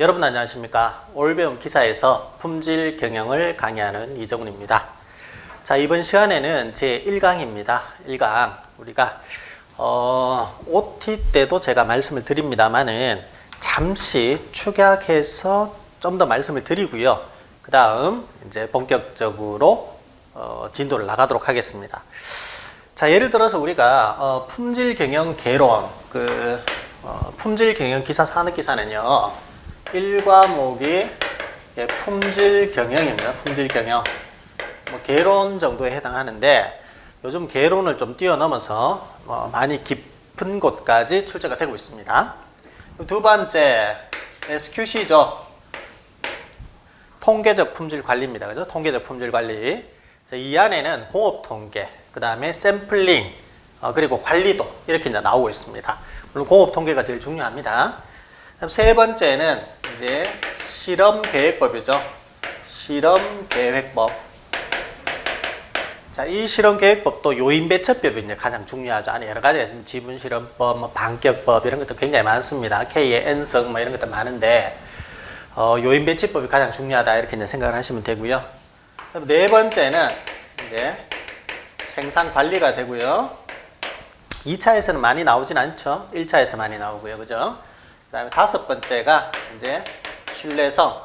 여러분 안녕하십니까? 오늘 배운 기사에서 품질 경영을 강의하는 이정훈입니다. 자, 이번 시간에는 제 1강입니다. 1강. 우리가 OT 때도 제가 말씀을 드립니다만은 잠시 축약해서 좀 더 말씀을 드리고요. 그 다음 이제 본격적으로 진도를 나가도록 하겠습니다. 자, 예를 들어서 우리가 품질 경영 개론, 품질 경영 기사 산업기사는요, 1과목이 품질 경영입니다. 품질 경영. 뭐 개론 정도에 해당하는데 요즘 개론을 좀 뛰어넘어서 많이 깊은 곳까지 출제가 되고 있습니다. 두 번째, SQC죠. 통계적 품질 관리입니다. 그죠? 통계적 품질 관리. 자, 이 안에는 공업 통계, 그 다음에 샘플링, 그리고 관리도 이렇게 이제 나오고 있습니다. 물론 공업 통계가 제일 중요합니다. 세 번째는 이제 실험 계획법이죠. 실험 계획법. 자, 이 실험 계획법도 요인 배척법이 이제 가장 중요하죠. 안에 여러 가지가 있습니다. 지분 실험법, 뭐 반격법 이런 것도 굉장히 많습니다. K의 N성 뭐 이런 것도 많은데 요인 배치법이 가장 중요하다 이렇게 이제 생각을 하시면 되고요. 네 번째는 이제 생산 관리가 되고요. 2차에서는 많이 나오진 않죠. 1차에서 많이 나오고요. 그죠? 그 다음에 다섯 번째가 이제 신뢰성,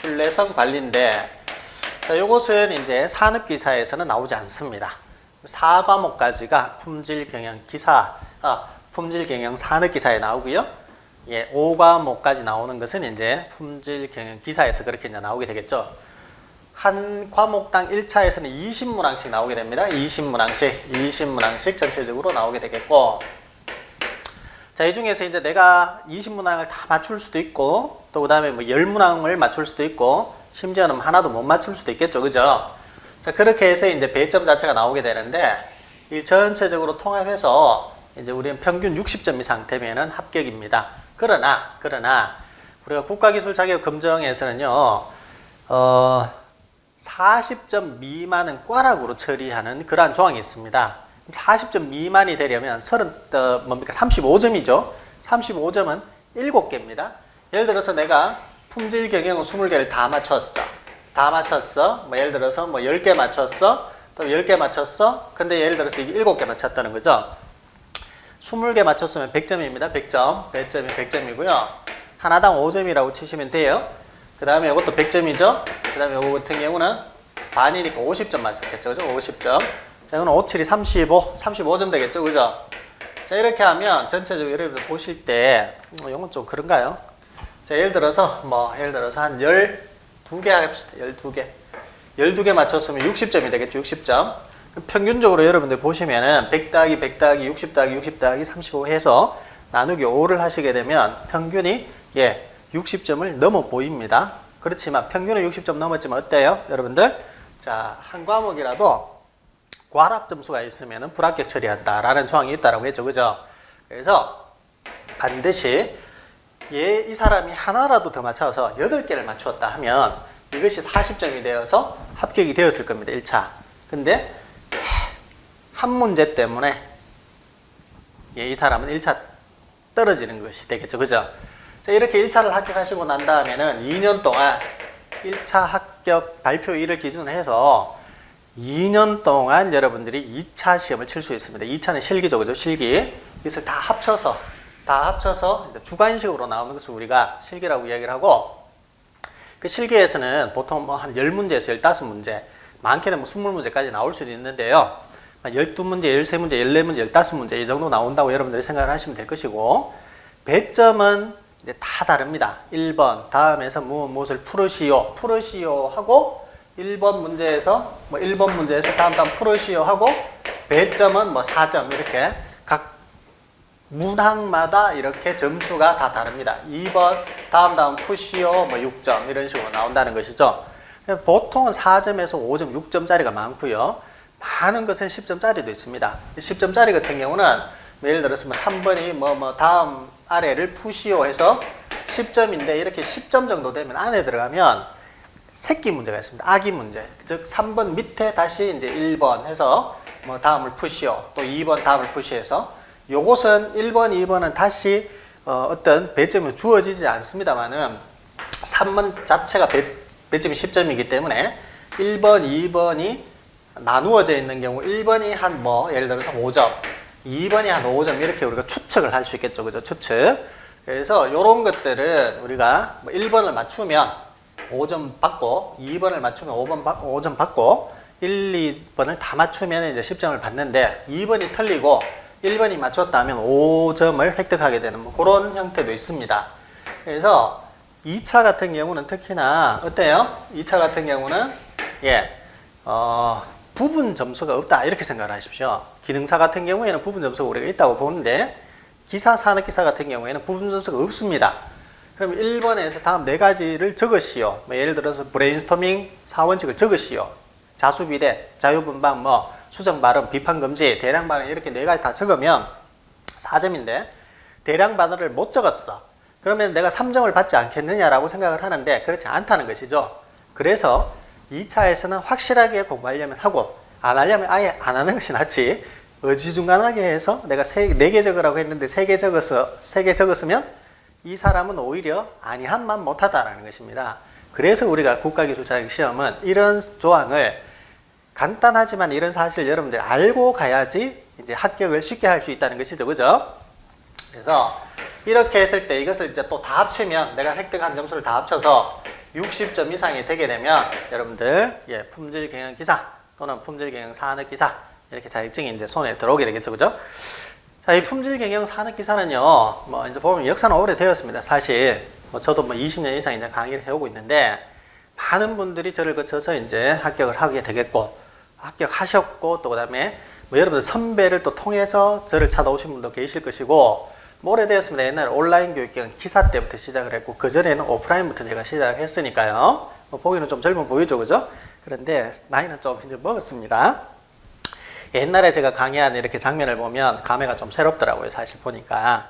신뢰성 관리인데, 자, 요것은 이제 산업기사에서는 나오지 않습니다. 4과목까지가 품질 경영 기사, 품질 경영 산업기사에 나오고요. 5과목까지 나오는 것은 이제 품질 경영 기사에서 그렇게 이제 나오게 되겠죠. 한 과목당 1차에서는 20문항씩 나오게 됩니다. 20문항씩 전체적으로 나오게 되겠고, 자, 이 중에서 이제 내가 20문항을 다 맞출 수도 있고, 또 그 다음에 뭐 10문항을 맞출 수도 있고, 심지어는 하나도 못 맞출 수도 있겠죠. 그죠? 자, 그렇게 해서 이제 배점 자체가 나오게 되는데, 이 전체적으로 통합해서 이제 우리는 평균 60점 이상 되면은 합격입니다. 그러나, 우리가 국가기술 자격 검정에서는요, 40점 미만은 꽈락으로 처리하는 그러한 조항이 있습니다. 40점 미만이 되려면 35점이죠. 35점은 7개입니다. 예를 들어서 내가 품질 경영은 20개를 다 맞췄어. 뭐 예를 들어서 뭐 10개 맞췄어. 또 10개 맞췄어. 근데 예를 들어서 이게 7개 맞췄다는 거죠. 20개 맞췄으면 100점입니다. 100점. 배점이 100점이고요. 하나당 5점이라고 치시면 돼요. 그 다음에 이것도 100점이죠. 그 다음에 이거 같은 경우는 반이니까 50점 맞췄겠죠. 그죠? 50점. 자, 이거는 5, 7이 35점 되겠죠. 그죠? 자, 이렇게 하면 전체적으로 여러분들 보실 때, 이건 좀 그런가요? 자, 예를 들어서 한 12개 합시다. 12개. 12개 맞췄으면 60점이 되겠죠. 60점. 평균적으로 여러분들 보시면은 100 더하기 100 더하기 60 더하기 60 더하기 35 해서 나누기 5를 하시게 되면 평균이 60점을 넘어 보입니다. 그렇지만 평균은 60점 넘었지만 어때요? 여러분들? 자, 한 과목이라도 과락 점수가 있으면 불합격 처리한다라는 조항이 있다라고 했죠. 그죠? 그래서 반드시 이 사람이 하나라도 더 맞춰서 8개를 맞추었다 하면 이것이 40점이 되어서 합격이 되었을 겁니다. 1차. 근데 한 문제 때문에 이 사람은 1차 떨어지는 것이 되겠죠. 그죠? 자, 이렇게 1차를 합격하시고 난 다음에는 2년 동안 1차 합격 발표일을 기준으로 해서 2년 동안 여러분들이 2차 시험을 칠 수 있습니다. 2차는 실기죠. 그죠? 실기. 이것을 다 합쳐서 이제 주관식으로 나오는 것을 우리가 실기라고 이야기를 하고, 그 실기에서는 보통 뭐 한 10문제에서 15문제, 많게는 뭐 20문제까지 나올 수도 있는데요. 12문제, 13문제, 14문제, 15문제 이 정도 나온다고 여러분들이 생각을 하시면 될 것이고, 배점은 이제 다 다릅니다. 1번, 다음에서 무엇을 풀으시오 하고, 1번 문제에서 다음 풀으시오 하고, 배점은 뭐 4점 이렇게 각 문항마다 이렇게 점수가 다 다릅니다. 2번, 다음 푸시오 뭐 6점 이런 식으로 나온다는 것이죠. 보통은 4점에서 5점, 6점짜리가 많고요. 많은 것은 10점짜리도 있습니다. 10점짜리 같은 경우는 예를 들어서 3번이 다음 아래를 푸시오 해서 10점인데 이렇게 10점 정도 되면 안에 들어가면 새끼 문제가 있습니다. 아기 문제. 즉 3번 밑에 다시 이제 1번 해서 뭐 다음을 푸시오, 또 2번 다음을 푸시해서, 요것은 1번, 2번은 다시 어떤 배점이 주어지지 않습니다만은 3번 자체가 배점이 10점이기 때문에 1번, 2번이 나누어져 있는 경우 1번이 한 예를 들어서 5점, 2번이 한 5점 이렇게 우리가 추측을 할 수 있겠죠. 그죠? 추측. 그래서 이런 것들은 우리가 1번을 맞추면 5점 받고 2번을 맞추면 5점 받고 1, 2번을 다 맞추면 이제 10점을 받는데 2번이 틀리고 1번이 맞췄다면 5점을 획득하게 되는 그런 형태도 있습니다. 그래서 2차 같은 경우는 특히나 어때요? 2차 같은 경우는 부분 점수가 없다 이렇게 생각을 하십시오. 기능사 같은 경우에는 부분 점수가 우리가 있다고 보는데 기사, 산업기사 같은 경우에는 부분 점수가 없습니다. 그럼 1번에서 다음 4가지를 적으시오. 예를 들어서 브레인스토밍 4원칙을 적으시오. 자수비례, 자유분방, 수정 발언, 비판 금지, 대량 발언 이렇게 4가지 다 적으면 4점인데 대량 발언을 못 적었어. 그러면 내가 3점을 받지 않겠느냐라고 생각을 하는데 그렇지 않다는 것이죠. 그래서 2차에서는 확실하게 공부하려면 하고 안 하려면 아예 안 하는 것이 낫지. 어지중간하게 해서 내가 4개 적으라고 했는데 3개 적었으면 이 사람은 오히려 아니한만 못하다라는 것입니다. 그래서 우리가 국가기술자격시험은 이런 조항을 간단하지만 이런 사실 여러분들이 알고 가야지 이제 합격을 쉽게 할 수 있다는 것이죠. 그죠? 그래서 이렇게 했을 때 이것을 이제 또 다 합치면 내가 획득한 점수를 다 합쳐서 60점 이상이 되게 되면 여러분들 품질경영기사 또는 품질경영산업기사 이렇게 자격증이 이제 손에 들어오게 되겠죠. 그죠? 자, 이 품질경영산업기사는요, 이제 보면 역사는 오래되었습니다. 사실, 저도 20년 이상 이제 강의를 해오고 있는데, 많은 분들이 저를 거쳐서 이제 합격을 하게 되겠고, 합격하셨고, 또 그 다음에 여러분들 선배를 또 통해서 저를 찾아오신 분도 계실 것이고, 오래되었습니다. 옛날에 온라인 교육경 기사 때부터 시작을 했고, 그전에는 오프라인부터 제가 시작했으니까요. 보기는 좀 젊어 보이죠, 그죠? 그런데 나이는 좀 이제 먹었습니다. 옛날에 제가 강의한 이렇게 장면을 보면 감회가 좀 새롭더라고요. 사실 보니까.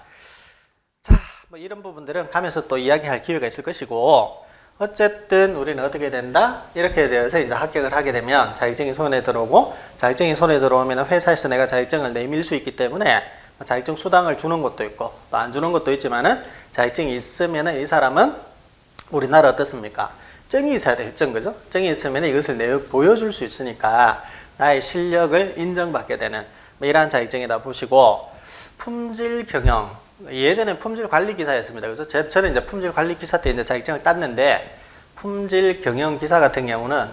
자, 이런 부분들은 가면서 또 이야기할 기회가 있을 것이고, 어쨌든 우리는 어떻게 된다? 이렇게 되어서 이제 합격을 하게 되면 자격증이 손에 들어오고, 자격증이 손에 들어오면 회사에서 내가 자격증을 내밀 수 있기 때문에 자격증 수당을 주는 것도 있고, 또 안 주는 것도 있지만은 자격증이 있으면은 이 사람은 우리나라 어떻습니까? 증이 있어야 돼요. 증, 그죠? 증이 있으면 이것을 보여줄 수 있으니까 나의 실력을 인정받게 되는 이러한 자격증이다 보시고, 품질 경영, 예전에 품질 관리 기사였습니다. 그래서 저는 이제 품질 관리 기사 때 이제 자격증을 땄는데, 품질 경영 기사 같은 경우는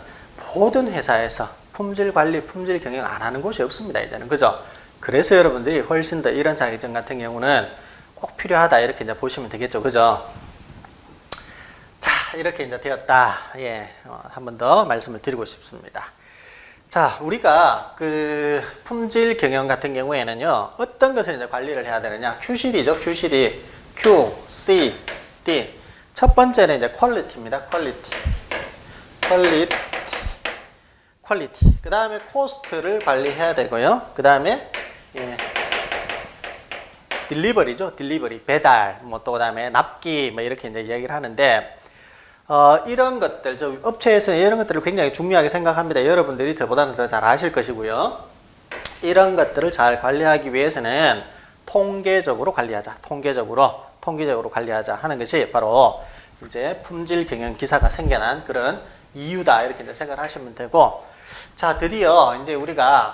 모든 회사에서 품질 관리, 품질 경영 안 하는 곳이 없습니다. 이제는. 그죠? 그래서 여러분들이 훨씬 더 이런 자격증 같은 경우는 꼭 필요하다. 이렇게 이제 보시면 되겠죠. 그죠? 자, 이렇게 이제 되었다. 한 번 더 말씀을 드리고 싶습니다. 자, 우리가 그 품질 경영 같은 경우에는요, 어떤 것을 이제 관리를 해야 되느냐? QCD죠, QCD. Q, C, D. 첫 번째는 이제 퀄리티입니다. 퀄리티. 그 다음에 코스트를 관리해야 되고요. 그 다음에, 딜리버리죠. 딜리버리. 배달. 또 그 다음에 납기. 이렇게 이제 이야기를 하는데, 이런 것들, 업체에서는 이런 것들을 굉장히 중요하게 생각합니다. 여러분들이 저보다는 더 잘 아실 것이고요. 이런 것들을 잘 관리하기 위해서는 통계적으로 관리하자. 통계적으로 관리하자 하는 것이 바로 이제 품질 경영 기사가 생겨난 그런 이유다. 이렇게 이제 생각을 하시면 되고, 자, 드디어 이제 우리가,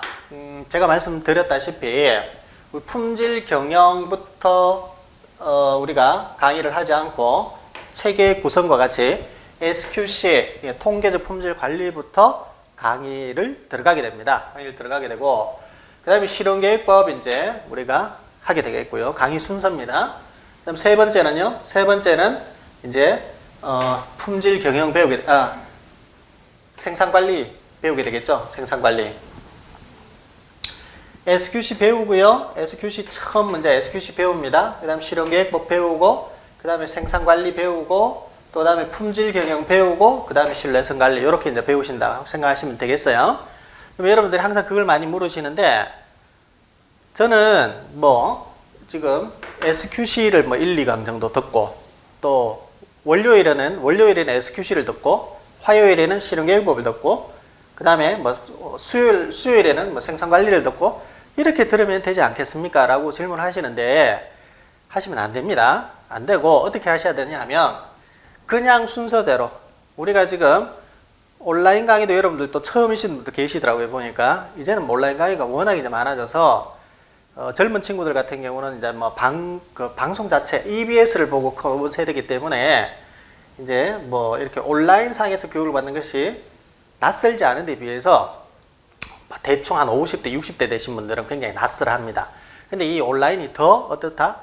제가 말씀드렸다시피, 품질 경영부터, 우리가 강의를 하지 않고, 체계 구성과 같이 SQC, 통계적 품질 관리부터 강의를 들어가게 됩니다. 강의를 들어가게 되고, 그 다음에 실용계획법 이제 우리가 하게 되겠고요. 강의 순서입니다. 그 다음 세 번째는 이제, 품질 경영 생산관리 배우게 되겠죠. 생산관리. SQC 배우고요. SQC 처음 먼저 SQC 배웁니다. 그 다음 실용계획법 배우고, 그 다음에 생산관리 배우고, 또 그 다음에 품질경영 배우고, 그 다음에 신뢰성관리 이렇게 이제 배우신다고 생각하시면 되겠어요. 그럼 여러분들이 항상 그걸 많이 물으시는데, 저는 지금 SQC를 1, 2강 정도 듣고, 또 월요일에는 SQC를 듣고, 화요일에는 실용계획법을 듣고, 그 다음에 수요일에는 생산관리를 듣고, 이렇게 들으면 되지 않겠습니까? 라고 질문을 하시는데, 하시면 안 됩니다. 안 되고 어떻게 하셔야 되냐 하면 그냥 순서대로 우리가 지금 온라인 강의도 여러분들 또 처음이신 분도 계시더라고요. 보니까 이제는 온라인 강의가 워낙 이제 많아져서 젊은 친구들 같은 경우는 이제 뭐 방송 자체 EBS를 보고 커온 세대이기 때문에 이제 뭐 이렇게 온라인 상에서 교육을 받는 것이 낯설지 않은 데 비해서 대충 한 50대, 60대 되신 분들은 굉장히 낯설합니다. 근데 이 온라인이 더 어떻다?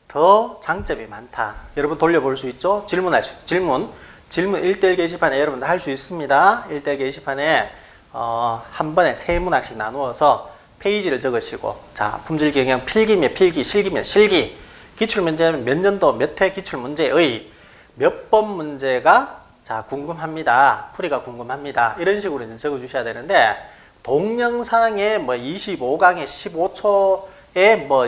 더 장점이 많다. 여러분 돌려볼 수 있죠? 질문할 수 있죠. 질문 1대1 게시판에 여러분들 할 수 있습니다. 1대1 게시판에 한 번에 3문항씩 나누어서 페이지를 적으시고, 자, 품질 경영 필기면 필기, 실기면 실기, 기출문제는 몇 년도 몇 회 기출문제의 몇 번 문제가 자 궁금합니다. 풀이가 궁금합니다. 이런 식으로 이제 적어주셔야 되는데, 동영상에 뭐 25강에 15초에 뭐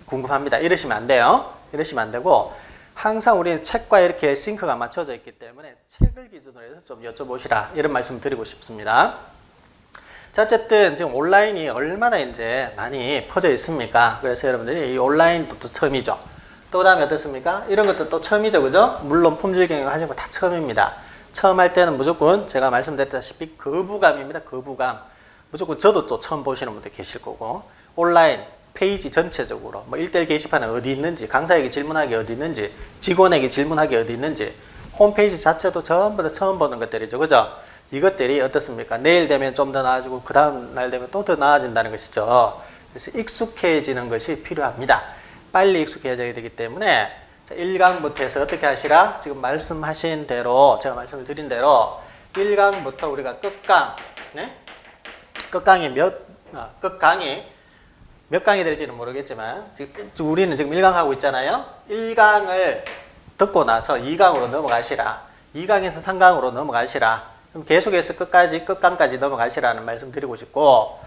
궁금합니다. 이러시면 안 돼요. 이러시면 안 되고, 항상 우리는 책과 이렇게 싱크가 맞춰져 있기 때문에 책을 기준으로 해서 좀 여쭤보시라. 이런 말씀 드리고 싶습니다. 자, 어쨌든 지금 온라인이 얼마나 이제 많이 퍼져 있습니까? 그래서 여러분들이 이 온라인도 또 처음이죠. 또 그 다음에 어떻습니까? 이런 것도 또 처음이죠. 그죠? 물론 품질 경영 하시는 거 다 처음입니다. 처음 할 때는 무조건 제가 말씀드렸다시피 거부감입니다. 거부감. 무조건 저도 또 처음 보시는 분들 계실 거고, 온라인 페이지 전체적으로 뭐 1대1 게시판에 어디 있는지, 강사에게 질문하기 어디 있는지, 직원에게 질문하기 어디 있는지, 홈페이지 자체도 전부 다 처음 보는 것들이죠. 그죠? 이것들이 어떻습니까? 내일 되면 좀 더 나아지고 그 다음 날 되면 또 더 나아진다는 것이죠. 그래서 익숙해지는 것이 필요합니다. 빨리 익숙해져야 되기 때문에 1강부터 해서 어떻게 하시라? 지금 말씀하신 대로, 제가 말씀을 드린 대로 1강부터 우리가 끝강, 네? 끝강이 몇 강이 될지는 모르겠지만, 지금 우리는 지금 1강 하고 있잖아요. 1강을 듣고 나서 2강으로 넘어가시라. 2강에서 3강으로 넘어가시라. 그럼 계속해서 끝강까지 넘어가시라는 말씀 드리고 싶고,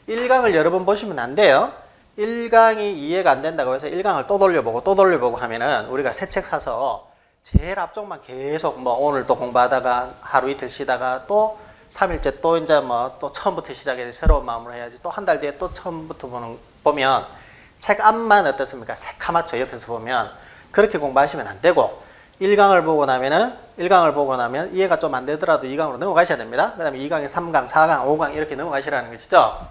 1강을 여러 번 보시면 안 돼요. 1강이 이해가 안 된다고 해서 1강을 또 돌려보고 하면은 우리가 새 책 사서 제일 앞쪽만 계속 뭐 오늘 또 공부하다가 하루 이틀 쉬다가 또 3일째 또 이제 뭐 또 처음부터 시작해서 새로운 마음으로 해야지, 또 한 달 뒤에 또 처음부터 보면 책 앞만 어떻습니까? 새카맣죠. 옆에서 보면. 그렇게 공부하시면 안 되고, 1강을 보고 나면 이해가 좀 안 되더라도 2강으로 넘어가셔야 됩니다. 그 다음에 2강에 3강, 4강, 5강 이렇게 넘어가시라는 것이죠.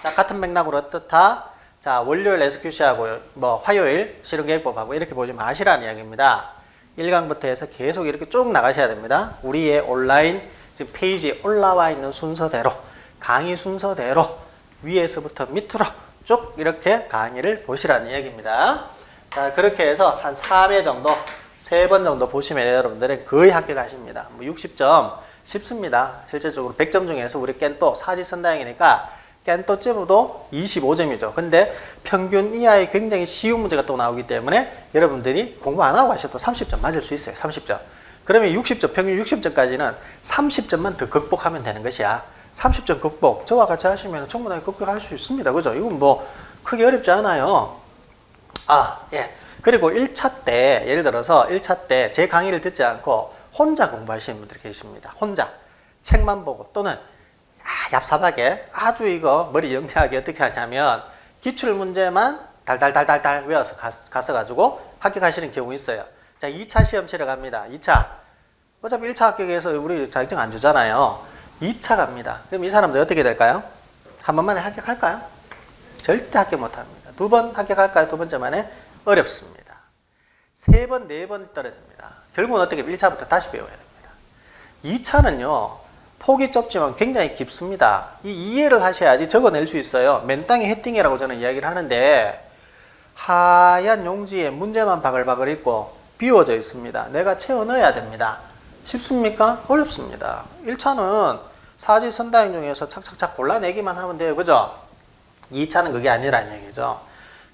자, 같은 맥락으로 어떻다? 자, 월요일 SQC하고 뭐 화요일 실용계획법하고 이렇게 보지 마시라는 이야기입니다. 1강부터 해서 계속 이렇게 쭉 나가셔야 됩니다. 우리의 온라인 지금 페이지에 올라와 있는 순서대로, 강의 순서대로 위에서부터 밑으로 쭉 이렇게 강의를 보시라는 이야기입니다. 자, 그렇게 해서 한 3회 정도, 3번 정도 보시면 여러분들은 거의 합격하십니다. 뭐 60점 쉽습니다. 실제적으로 100점 중에서 우리 깬또 사지선다형이니까 깬또쯤도 25점이죠. 근데 평균 이하의 굉장히 쉬운 문제가 또 나오기 때문에 여러분들이 공부 안 하고 하셔도 30점 맞을 수 있어요. 30점. 그러면 60점, 평균 60점까지는 30점만 더 극복하면 되는 것이야. 30점 극복, 저와 같이 하시면 충분하게 극복할 수 있습니다. 그죠? 이건 뭐 크게 어렵지 않아요. 아, 예. 그리고 1차 때, 예를 들어서 1차 때 제 강의를 듣지 않고 혼자 공부하시는 분들이 계십니다. 혼자. 책만 보고, 또는 얍삽하게 아주 이거 머리 영리하게 어떻게 하냐면 기출문제만 달달달달달 외워서 갔어가지고 합격하시는 경우 있어요. 자, 2차 시험 치러 갑니다. 2차. 어차피 1차 합격해서 우리 자격증 안 주잖아요. 2차 갑니다. 그럼 이 사람들 어떻게 될까요? 한 번만에 합격할까요? 절대 합격 못합니다. 2번 합격할까요? 2번째 만에 어렵습니다. 3번, 4번 떨어집니다. 결국은 어떻게 1차부터 다시 배워야 됩니다. 2차는요. 폭이 좁지만 굉장히 깊습니다. 이 이해를 하셔야지 적어낼 수 있어요. 맨땅에 헤딩이라고 저는 이야기를 하는데, 하얀 용지에 문제만 바글바글 있고 비워져 있습니다. 내가 채워 넣어야 됩니다. 쉽습니까? 어렵습니다. 1차는 사지선다형 중에서 착착착 골라내기만 하면 돼요. 그죠? 2차는 그게 아니라는 얘기죠.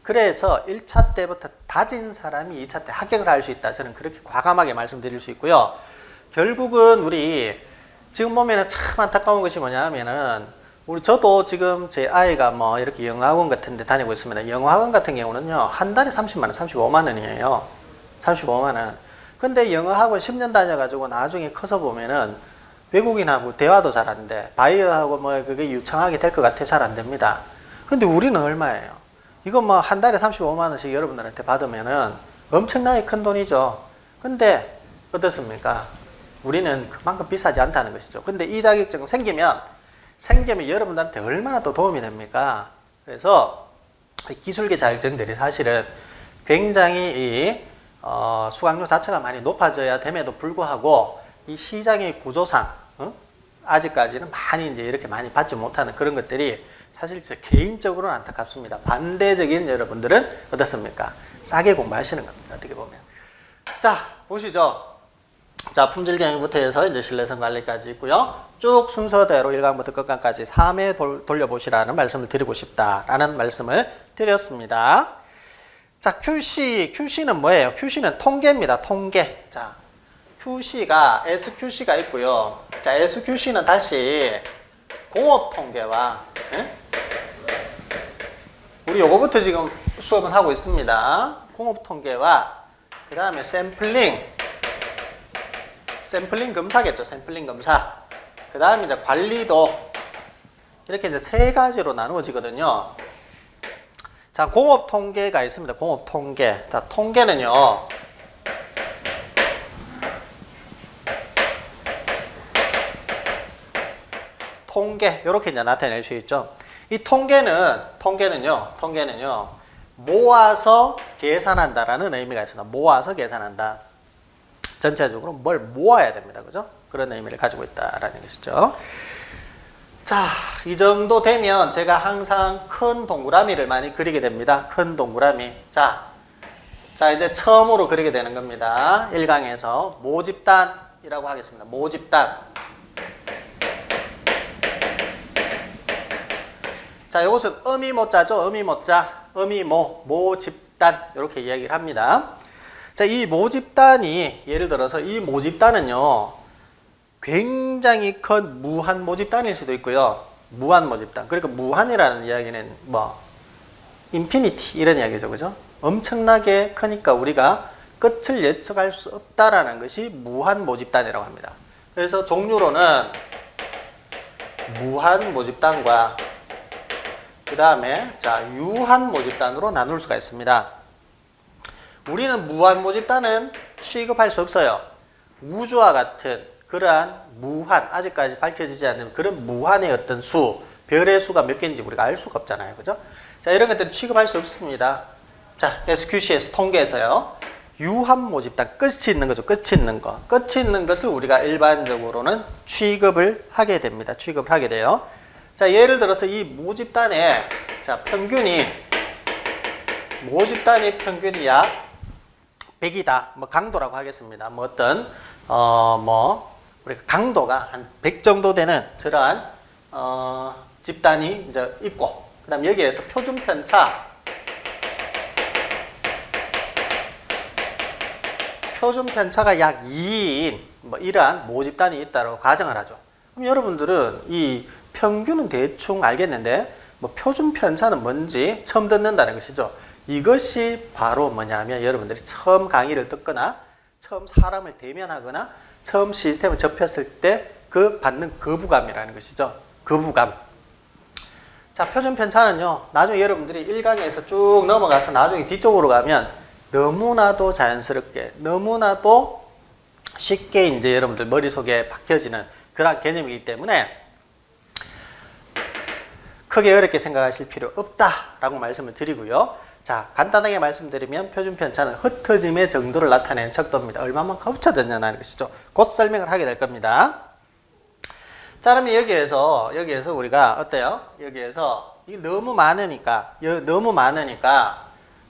그래서 1차 때부터 다진 사람이 2차 때 합격을 할 수 있다. 저는 그렇게 과감하게 말씀드릴 수 있고요. 결국은 우리 지금 보면은 참 안타까운 것이 뭐냐 하면은, 저도 지금 제 아이가 뭐 이렇게 영어학원 같은 데 다니고 있습니다. 영어학원 같은 경우는요, 한 달에 30만원, 35만원이에요. 35만원. 근데 영어학원 10년 다녀가지고 나중에 커서 보면은 외국인하고 대화도 잘 안 돼. 바이어하고 뭐 그게 유창하게 될 것 같아요. 잘 안 됩니다. 근데 우리는 얼마예요? 이거 뭐 한 달에 35만원씩 여러분들한테 받으면은 엄청나게 큰 돈이죠. 근데 어떻습니까? 우리는 그만큼 비싸지 않다는 것이죠. 근데 이 자격증 생기면 여러분들한테 얼마나 또 도움이 됩니까? 그래서 기술계 자격증들이 사실은 굉장히 수강료 자체가 많이 높아져야 됨에도 불구하고 이 시장의 구조상 아직까지는 많이 이제 이렇게 많이 받지 못하는 그런 것들이 사실 저 개인적으로는 안타깝습니다. 반대적인 여러분들은 어떻습니까? 싸게 공부하시는 겁니다. 어떻게 보면. 자, 보시죠. 자, 품질 경영부터 해서 이제 신뢰성 관리까지 있고요. 쭉 순서대로 1강부터 끝강까지 3회 돌려보시라는 말씀을 드리고 싶다라는 말씀을 드렸습니다. 자, QC는 뭐예요? QC는 통계입니다. 통계. 자, SQC가 있고요. 자, SQC는 다시 공업 통계와 우리 요거부터 지금 수업은 하고 있습니다. 공업 통계와 그 다음에 샘플링 검사겠죠. 샘플링 검사. 그 다음에 이제 관리도 이렇게 이제 세 가지로 나누어지거든요. 자, 공업 통계가 있습니다. 공업 통계. 자, 통계는요. 통계 이렇게 이제 나타낼 수 있죠. 이 통계는요. 모아서 계산한다라는 의미가 있습니다. 모아서 계산한다. 전체적으로 뭘 모아야 됩니다. 그죠? 그런 의미를 가지고 있다라는 것이죠. 자, 이 정도 되면 제가 항상 큰 동그라미를 많이 그리게 됩니다. 큰 동그라미. 자, 이제 처음으로 그리게 되는 겁니다. 1강에서 모집단이라고 하겠습니다. 모집단. 자, 이것은 어미모자죠. 모집단 이렇게 이야기를 합니다. 자, 이 모집단이 예를 들어서 이 모집단은요 굉장히 큰 무한 모집단일 수도 있고요. 무한 모집단. 그러니까 무한이라는 이야기는 뭐 인피니티 이런 이야기죠. 그죠? 엄청나게 크니까 우리가 끝을 예측할 수 없다라는 것이 무한 모집단이라고 합니다. 그래서 종류로는 무한 모집단과 그 다음에 자, 유한 모집단으로 나눌 수가 있습니다. 우리는 무한 모집단은 취급할 수 없어요. 우주와 같은 그러한 무한, 아직까지 밝혀지지 않는 그런 무한의 어떤 수, 별의 수가 몇 개인지 우리가 알 수가 없잖아요. 그죠? 자, 이런 것들은 취급할 수 없습니다. 자, SQC에서 통계에서요. 유한 모집단, 끝이 있는 거죠. 끝이 있는 거. 끝이 있는 것을 우리가 일반적으로는 취급을 하게 됩니다. 취급을 하게 돼요. 자, 예를 들어서 이 모집단의 자, 모집단의 평균이 약 100이다. 뭐 강도라고 하겠습니다. 뭐 어떤 우리가 강도가 한 100 정도 되는 저러한 집단이 이제 있고, 그다음 여기에서 표준 편차가 약 2인 뭐 이러한 모집단이 있다고 가정을 하죠. 그럼 여러분들은 이 평균은 대충 알겠는데 뭐 표준 편차는 뭔지 처음 듣는다는 것이죠. 이것이 바로 뭐냐면 여러분들이 처음 강의를 듣거나 처음 사람을 대면하거나 처음 시스템을 접했을 때 그 받는 거부감이라는 것이죠. 거부감. 자, 표준 편차는요. 나중에 여러분들이 1강에서 쭉 넘어가서 나중에 뒤쪽으로 가면 너무나도 자연스럽게 너무나도 쉽게 이제 여러분들 머릿속에 박혀지는 그런 개념이기 때문에 크게 어렵게 생각하실 필요 없다라고 말씀을 드리고요. 자, 간단하게 말씀드리면 표준 편차는 흩어짐의 정도를 나타내는 척도입니다. 얼마만큼 흩어졌냐는 것이죠. 곧 설명을 하게 될 겁니다. 자, 그러면 여기에서 우리가 어때요? 여기에서 이게 너무 많으니까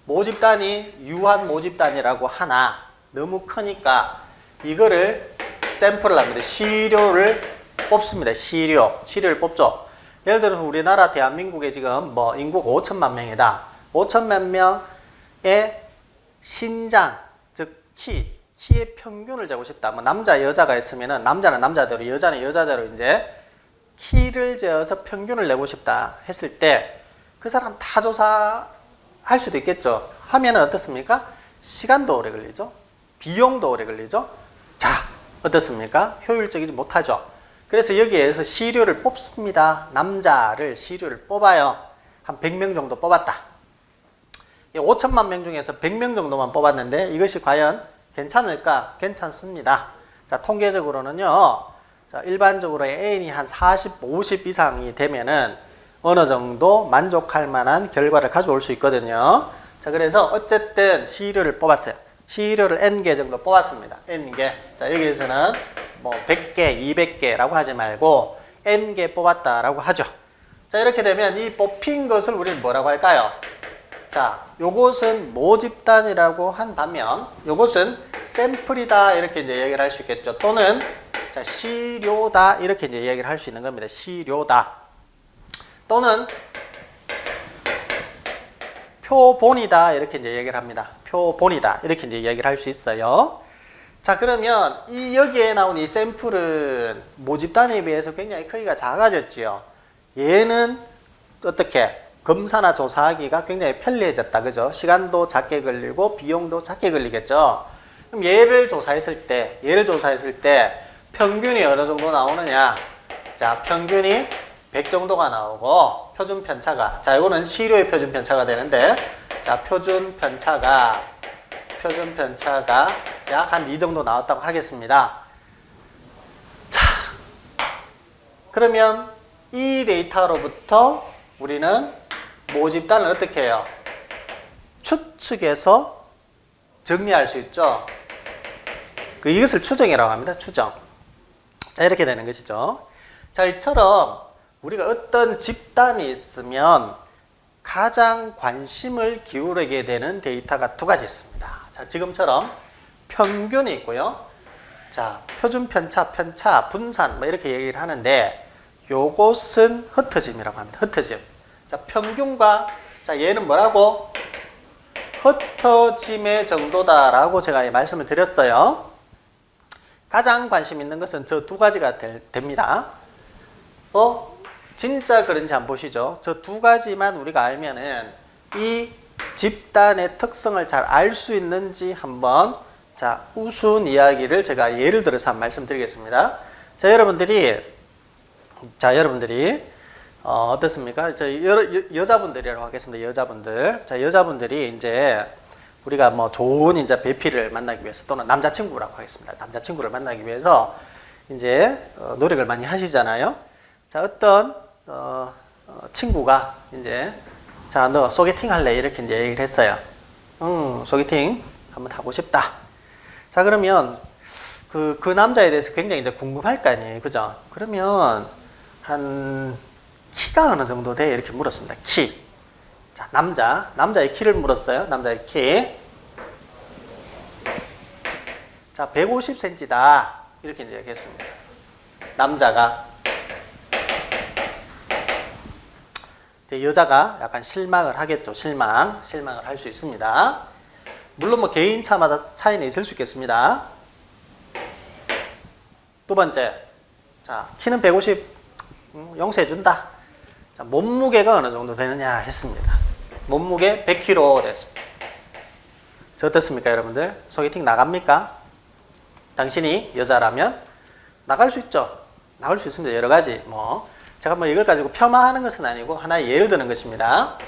모집단이 유한 모집단이라고 하나 너무 크니까 이거를 샘플을 합니다. 시료를 뽑습니다. 시료를 뽑죠. 예를 들어서 우리나라 대한민국에 지금 뭐 인구가 5천만 명이다. 5천만 명의 신장, 즉 키의 평균을 재고 싶다. 뭐 남자, 여자가 있으면은 남자는 남자대로, 여자는 여자대로 이제 키를 재어서 평균을 내고 싶다 했을 때 그 사람 다 조사할 수도 있겠죠. 하면은 어떻습니까? 시간도 오래 걸리죠. 비용도 오래 걸리죠. 자, 어떻습니까? 효율적이지 못하죠. 그래서 여기에서 시료를 뽑습니다. 남자를 시료를 뽑아요. 한 100명 정도 뽑았다. 5천만 명 중에서 100명 정도만 뽑았는데 이것이 과연 괜찮을까? 괜찮습니다. 자, 통계적으로는요. 자, 일반적으로 N이 한 40, 50 이상이 되면은 어느 정도 만족할 만한 결과를 가져올 수 있거든요. 자, 그래서 어쨌든 C료를 뽑았어요. C료를 N개 정도 뽑았습니다. N개. 자, 여기에서는 뭐 100개, 200개라고 하지 말고 N개 뽑았다라고 하죠. 자, 이렇게 되면 이 뽑힌 것을 우리는 뭐라고 할까요? 자, 요것은 모집단이라고 한 반면 요것은 샘플이다 이렇게 이제 얘기를 할 수 있겠죠. 또는 자, C료다 이렇게 이제 얘기를 할 수 있는 겁니다. C료다. 또는 표본이다 이렇게 이제 얘기를 합니다. 표본이다 이렇게 이제 얘기를 할 수 있어요. 자, 그러면 이 여기에 나온 이 샘플은 모집단에 비해서 굉장히 크기가 작아졌지요. 얘는 어떻게 검사나 조사하기가 굉장히 편리해졌다, 그죠? 시간도 작게 걸리고 비용도 작게 걸리겠죠. 그럼 얘를 조사했을 때 평균이 어느 정도 나오느냐? 자, 평균이 100 정도가 나오고 표준 편차가, 자, 이거는 C료의 표준 편차가 되는데, 자, 표준 편차가 약 한 이 정도 나왔다고 하겠습니다. 자, 그러면 이 데이터로부터 우리는 모집단을 어떻게 해요? 추측해서 정리할 수 있죠. 이것을 추정이라고 합니다. 추정. 자, 이렇게 되는 것이죠. 자, 이처럼 우리가 어떤 집단이 있으면 가장 관심을 기울이게 되는 데이터가 두 가지 있습니다. 자, 지금처럼 평균이 있고요. 자, 표준 편차, 분산 뭐 이렇게 얘기를 하는데 요것은 흩어짐이라고 합니다. 흩어짐. 자, 평균과 자, 얘는 뭐라고? 흩어짐의 정도다라고 제가 말씀을 드렸어요. 가장 관심 있는 것은 저 두 가지가 됩니다. 진짜 그런지 한번 보시죠. 저 두 가지만 우리가 알면은 이 집단의 특성을 잘 알 수 있는지 한번 자, 우스운 이야기를 제가 예를 들어서 한번 말씀드리겠습니다. 자, 여러분들이 어떻습니까? 여자분들이라고 하겠습니다. 여자분들. 자, 여자분들이 이제 우리가 뭐 좋은 이제 배필을 만나기 위해서 또는 남자친구라고 하겠습니다. 남자친구를 만나기 위해서 이제 노력을 많이 하시잖아요. 자, 어떤 친구가 이제 자, 너 소개팅 할래? 이렇게 이제 얘기를 했어요. 소개팅 한번 하고 싶다. 자, 그러면 그 남자에 대해서 굉장히 이제 궁금할 거 아니에요. 그죠? 그러면 한 키가 어느 정도 돼? 이렇게 물었습니다. 키. 자, 남자의 키를 물었어요. 남자의 키. 자, 150cm다. 이렇게 이제 얘기했습니다. 남자가. 이제 여자가 약간 실망을 하겠죠. 실망을 할 수 있습니다. 물론 뭐 개인차마다 차이는 있을 수 있겠습니다. 두 번째. 자, 키는 150 용서해준다. 자, 몸무게가 어느 정도 되느냐 했습니다. 몸무게 100kg 됐습니다. 저 어떻습니까, 여러분들? 소개팅 나갑니까? 당신이 여자라면 나갈 수 있죠. 나갈 수 있습니다. 여러 가지 제가 이걸 가지고 폄하하는 것은 아니고 하나의 예를 드는 것입니다.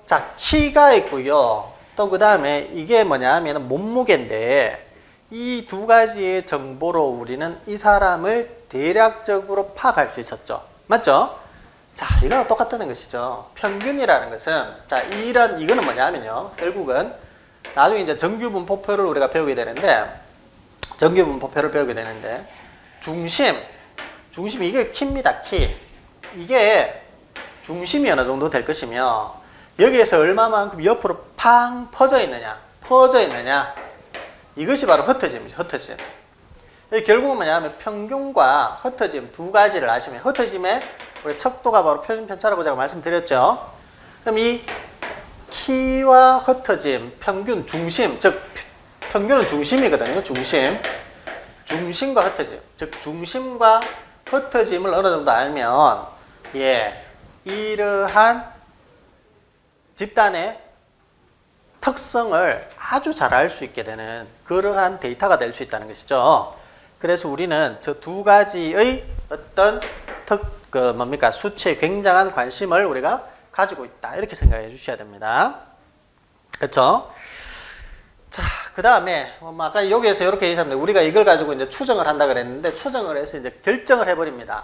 자, 키가 있고요. 또 그 다음에 이게 뭐냐 하면 몸무게인데 이 두 가지의 정보로 우리는 이 사람을 대략적으로 파악할 수 있었죠. 맞죠? 자, 이거랑 똑같다는 것이죠. 평균이라는 것은, 자, 이거는 뭐냐 하면요. 결국은, 나중에 이제 정규분포표를 우리가 배우게 되는데, 중심, 이게 키입니다, 키. 이게 중심이 어느 정도 될 것이며, 여기에서 얼마만큼 옆으로 팡 퍼져 있느냐. 이것이 바로 흩어짐이죠, 흩어짐. 결국은 뭐냐 하면 평균과 흩어짐 두 가지를 아시면, 흩어짐의 우리 척도가 바로 표준 편차라고 제가 말씀드렸죠. 그럼 이 키와 흩어짐, 평균, 중심, 즉 평균은 중심이거든요. 중심과 흩어짐, 즉 중심과 흩어짐을 어느 정도 알면 이러한 집단의 특성을 아주 잘 알 수 있게 되는 그러한 데이터가 될 수 있다는 것이죠. 그래서 우리는 저 두 가지의 어떤 수치에 굉장한 관심을 우리가 가지고 있다. 이렇게 생각해 주셔야 됩니다. 그렇죠? 자, 그 다음에 아까 여기에서 이렇게 얘기했는데 우리가 이걸 가지고 이제 추정을 한다 그랬는데 추정을 해서 이제 결정을 해버립니다.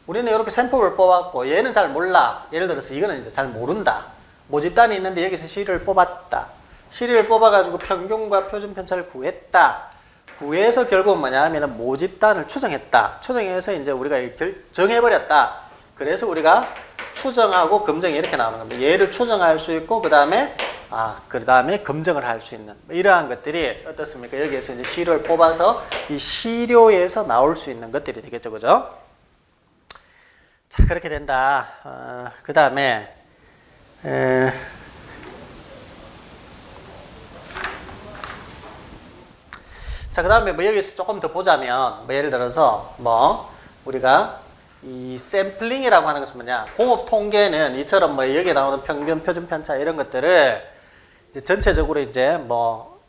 우리는 이렇게 샘플을 뽑았고 얘는 잘 몰라. 예를 들어서 이거는 이제 잘 모른다. 모집단이 있는데 여기서 시리를 뽑았다. 시리를 뽑아가지고 평균과 표준 편차를 구했다. 구해서 결국은 뭐냐 하면 모집단을 추정했다. 추정해서 이제 우리가 정해버렸다. 그래서 우리가 추정하고 검정이 이렇게 나오는 겁니다. 얘를 추정할 수 있고 그 다음에 검정을 할 수 있는 이러한 것들이 어떻습니까? 여기에서 이제 시료를 뽑아서 이 시료에서 나올 수 있는 것들이 되겠죠, 그죠? 자, 그렇게 된다. 그 다음에 자, 그 다음에 뭐 여기서 조금 더 보자면 뭐 예를 들어서 뭐 우리가 이 샘플링이라고 하는 것은 뭐냐? 공업 통계는 이처럼 뭐 여기 나오는 평균, 표준 편차 이런 것들을 이제 전체적으로 이제 뭐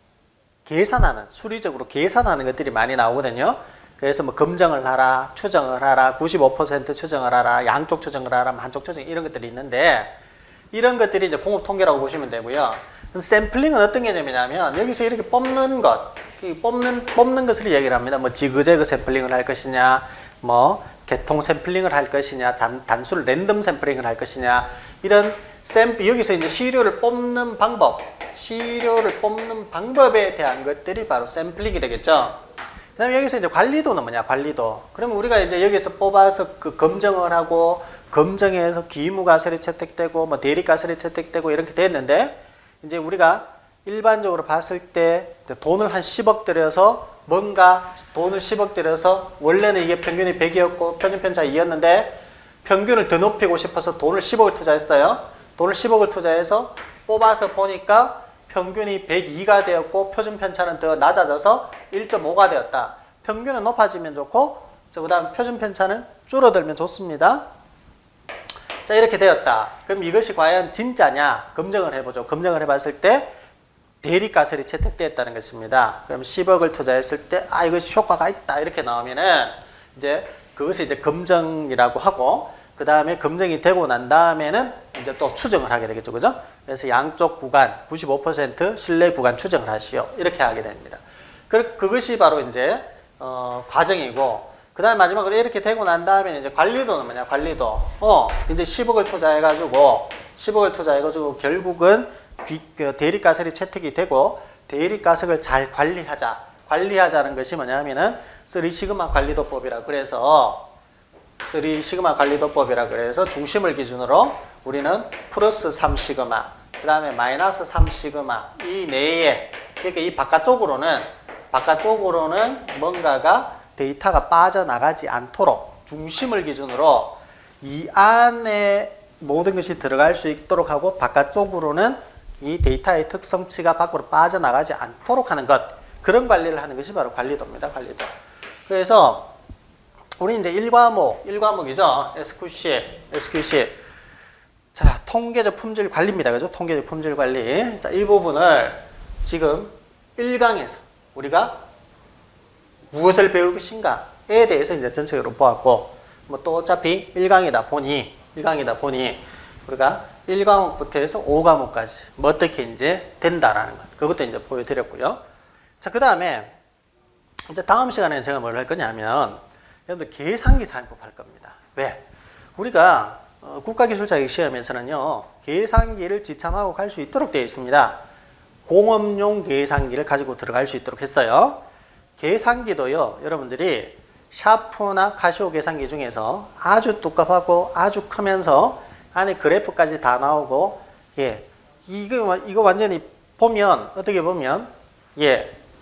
계산하는, 수리적으로 계산하는 것들이 많이 나오거든요. 그래서 뭐 검정을 하라, 추정을 하라, 95% 추정을 하라, 양쪽 추정을 하라, 한쪽 추정 이런 것들이 있는데 이런 것들이 이제 공업 통계라고 보시면 되고요. 그럼 샘플링은 어떤 개념이냐면 여기서 이렇게 뽑는 것, 뽑는 것을 얘기를 합니다. 뭐 지그재그 샘플링을 할 것이냐, 뭐 개통 샘플링을 할 것이냐, 단수를 랜덤 샘플링을 할 것이냐, 이런 여기서 이제 시료를 뽑는 방법에 대한 것들이 바로 샘플링이 되겠죠. 그 다음에 여기서 이제 관리도는 뭐냐, 관리도. 그러면 우리가 이제 여기서 뽑아서 그 검정을 하고, 검정에서 기무가설이 채택되고, 뭐 대리가설이 채택되고, 이렇게 됐는데, 이제 우리가 일반적으로 봤을 때 돈을 한 10억 들여서 뭔가 돈을 10억 들여서 원래는 이게 평균이 100이었고 표준 편차 2였는데 평균을 더 높이고 싶어서 돈을 10억을 투자했어요. 돈을 10억을 투자해서 뽑아서 보니까 평균이 102가 되었고 표준 편차는 더 낮아져서 1.5가 되었다. 평균은 높아지면 좋고 그 다음 표준 편차는 줄어들면 좋습니다. 자, 이렇게 되었다. 그럼 이것이 과연 진짜냐? 검증을 해보죠. 검증을 해봤을 때 대리가설이 채택되었다는 것입니다. 그럼 10억을 투자했을 때, 이것이 효과가 있다. 이렇게 나오면은, 이제, 그것을 이제 검증이라고 하고, 그 다음에 검증이 되고 난 다음에는 이제 또 추정을 하게 되겠죠. 그죠? 그래서 양쪽 구간, 95% 신뢰 구간 추정을 하시오. 이렇게 하게 됩니다. 그것이 바로 이제, 과정이고, 그 다음에 마지막으로 이렇게 되고 난 다음에 이제 관리도는 뭐냐, 관리도. 이제 10억을 투자해가지고 결국은 대리가설이 채택이 되고 대리가설을 잘 관리하자는 것이 뭐냐 하면은 3시그마 관리도법이라 그래서 중심을 기준으로 우리는 플러스 3시그마 그 다음에 마이너스 3시그마 이 내에 그러니까 이 바깥쪽으로는 뭔가가 데이터가 빠져나가지 않도록 중심을 기준으로 이 안에 모든 것이 들어갈 수 있도록 하고 바깥쪽으로는 이 데이터의 특성치가 밖으로 빠져나가지 않도록 하는 것, 그런 관리를 하는 것이 바로 관리도입니다. 관리도. 그래서 우리 이제 1과목이죠. SQC. 자, 통계적 품질 관리입니다. 그죠? 통계적 품질 관리. 자, 이 부분을 지금 1강에서 우리가 무엇을 배울 것인가에 대해서 이제 전체적으로 보았고, 뭐 또 어차피 1강이다 보니 우리가 1과목부터 해서 5과목까지 뭐 어떻게 이제 된다라는 것. 그것도 이제 보여드렸고요. 자, 그 다음에 이제 다음 시간에 제가 뭘 할 거냐면 여러분들 계산기 사용법 할 겁니다. 왜? 우리가 국가기술자격시험에서는요 계산기를 지참하고 갈 수 있도록 되어 있습니다. 공업용 계산기를 가지고 들어갈 수 있도록 했어요. 계산기도요 여러분들이 샤프나 카시오 계산기 중에서 아주 두껍하고 아주 크면서 안에 그래프까지 다 나오고, 이거 완전히 보면, 어떻게 보면,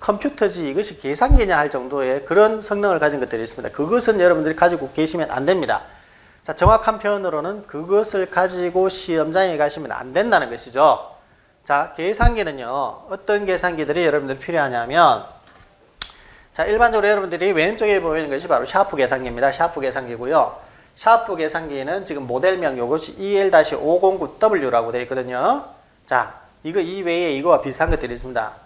컴퓨터지 이것이 계산기냐 할 정도의 그런 성능을 가진 것들이 있습니다. 그것은 여러분들이 가지고 계시면 안 됩니다. 자, 정확한 표현으로는 그것을 가지고 시험장에 가시면 안 된다는 것이죠. 자, 계산기는요, 어떤 계산기들이 여러분들 필요하냐면, 자, 일반적으로 여러분들이 왼쪽에 보이는 것이 바로 샤프 계산기입니다. 샤프 계산기고요. 샤프 계산기는 지금 모델명 요것이 EL-509W라고 되어 있거든요. 자, 이거 이외에 이거와 비슷한 것들이 있습니다.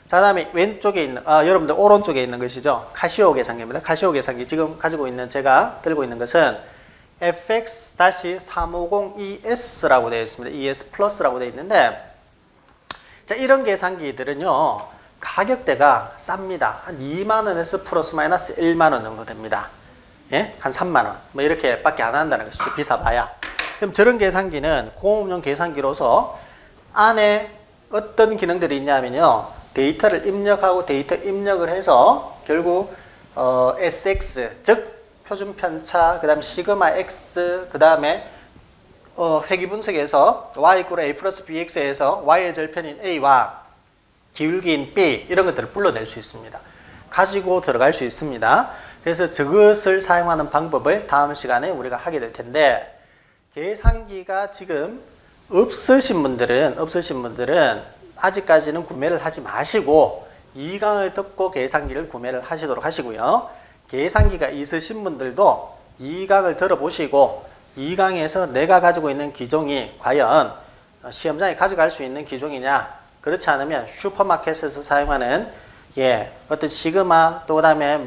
자, 다음에 왼쪽에 있는, 여러분들 오른쪽에 있는 것이죠. 카시오 계산기입니다. 카시오 계산기. 지금 가지고 있는, 제가 들고 있는 것은 FX-350ES라고 되어 있습니다. ES 플러스라고 되어 있는데, 자, 이런 계산기들은요, 가격대가 쌉니다. 한 2만 원에서 플러스 마이너스 1만 원 정도 됩니다. 예? 한 3만 원. 뭐 이렇게 밖에 안 한다는 것이죠. 비싸봐야. 그럼 저런 계산기는 공업용 계산기로서 안에 어떤 기능들이 있냐면요. 데이터를 입력하고 데이터 입력을 해서 결국 SX, 즉 표준 편차, 그 다음에 시그마 X, 그 다음에 회귀 분석에서 y 이퀄 a 플러스 bx에서 y의 절편인 a와 기울기인 b 이런 것들을 불러낼 수 있습니다. 가지고 들어갈 수 있습니다. 그래서 저것을 사용하는 방법을 다음 시간에 우리가 하게 될 텐데, 계산기가 지금 없으신 분들은 아직까지는 구매를 하지 마시고 이 강을 듣고 계산기를 구매를 하시도록 하시고요. 계산기가 있으신 분들도 이 강을 들어보시고 이 강에서 내가 가지고 있는 기종이 과연 시험장에 가져갈 수 있는 기종이냐, 그렇지 않으면 슈퍼마켓에서 사용하는 어떤 시그마 또 그다음에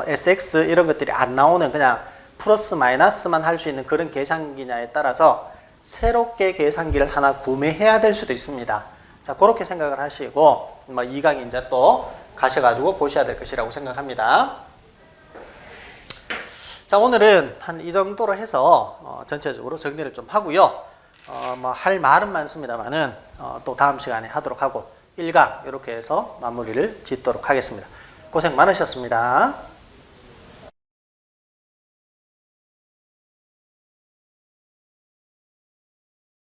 SX 이런 것들이 안 나오는 그냥 플러스 마이너스만 할 수 있는 그런 계산기냐에 따라서 새롭게 계산기를 하나 구매해야 될 수도 있습니다. 자, 그렇게 생각을 하시고 2강 이제 또 가셔가지고 보셔야 될 것이라고 생각합니다. 자, 오늘은 한 이 정도로 해서 전체적으로 정리를 좀 하고요. 할 말은 많습니다만은 또 다음 시간에 하도록 하고 1강 이렇게 해서 마무리를 짓도록 하겠습니다. 고생 많으셨습니다.